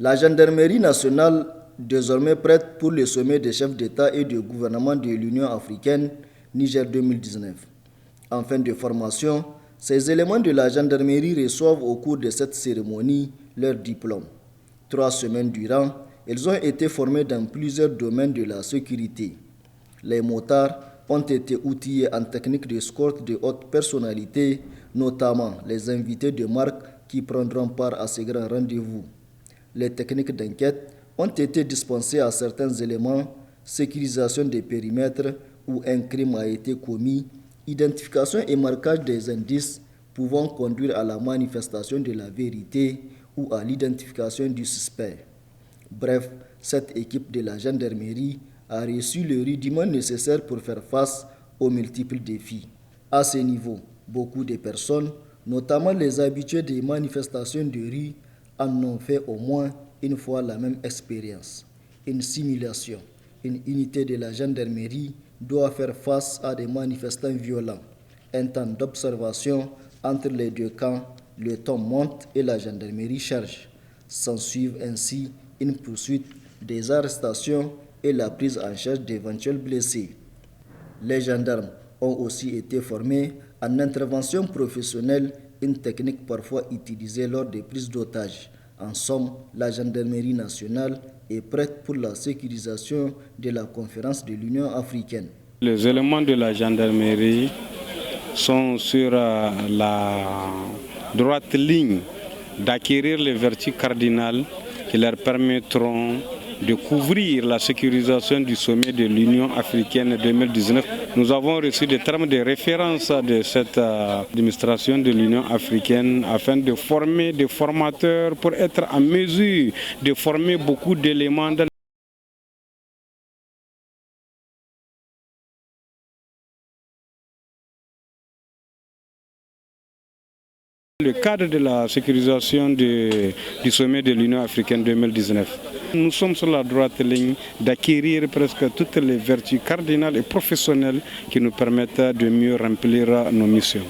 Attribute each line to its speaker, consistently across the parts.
Speaker 1: La gendarmerie nationale, désormais prête pour le sommet des chefs d'État et de gouvernement de l'Union africaine, Niger 2019. En fin de formation, ces éléments de la gendarmerie reçoivent au cours de cette cérémonie leur diplôme. 3 semaines durant, ils ont été formés dans plusieurs domaines de la sécurité. Les motards ont été outillés en techniques d'escorte de haute personnalité, notamment les invités de marque qui prendront part à ces grands rendez-vous. Les techniques d'enquête ont été dispensées à certains éléments, sécurisation des périmètres où un crime a été commis, identification et marquage des indices pouvant conduire à la manifestation de la vérité ou à l'identification du suspect. Bref, cette équipe de la gendarmerie a reçu le rudiment nécessaire pour faire face aux multiples défis. À ce niveau, beaucoup de personnes, notamment les habitués des manifestations de rue, en ont fait au moins une fois la même expérience. Une simulation. Une unité de la gendarmerie doit faire face à des manifestants violents. Un temps d'observation entre les deux camps, le ton monte et la gendarmerie charge. S'ensuivent ainsi une poursuite, des arrestations et la prise en charge d'éventuels blessés. Les gendarmes ont aussi été formés en intervention professionnelle, une technique parfois utilisée lors des prises d'otages. En somme, la gendarmerie nationale est prête pour la sécurisation de la conférence de l'Union africaine.
Speaker 2: Les éléments de la gendarmerie sont sur la droite ligne d'acquérir les vertus cardinales qui leur permettront de couvrir la sécurisation du sommet de l'Union africaine 2019. Nous avons reçu des termes de référence de cette administration de l'Union africaine afin de former des formateurs pour être en mesure de former beaucoup d'éléments dans le cadre de la sécurisation du sommet de l'Union africaine 2019. Nous sommes sur la droite ligne d'acquérir presque toutes les vertus cardinales et professionnelles qui nous permettent de mieux remplir nos missions.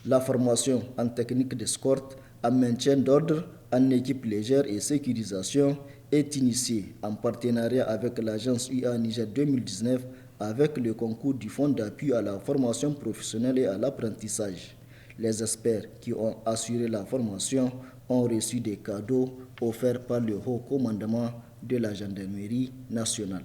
Speaker 1: La formation en technique d'escorte, en maintien d'ordre, en équipe légère et sécurisation est initiée en partenariat avec l'agence UA Niger 2019 avec le concours du Fonds d'appui à la formation professionnelle et à l'apprentissage. Les experts qui ont assuré la formation ont reçu des cadeaux offerts par le haut commandement de la gendarmerie nationale.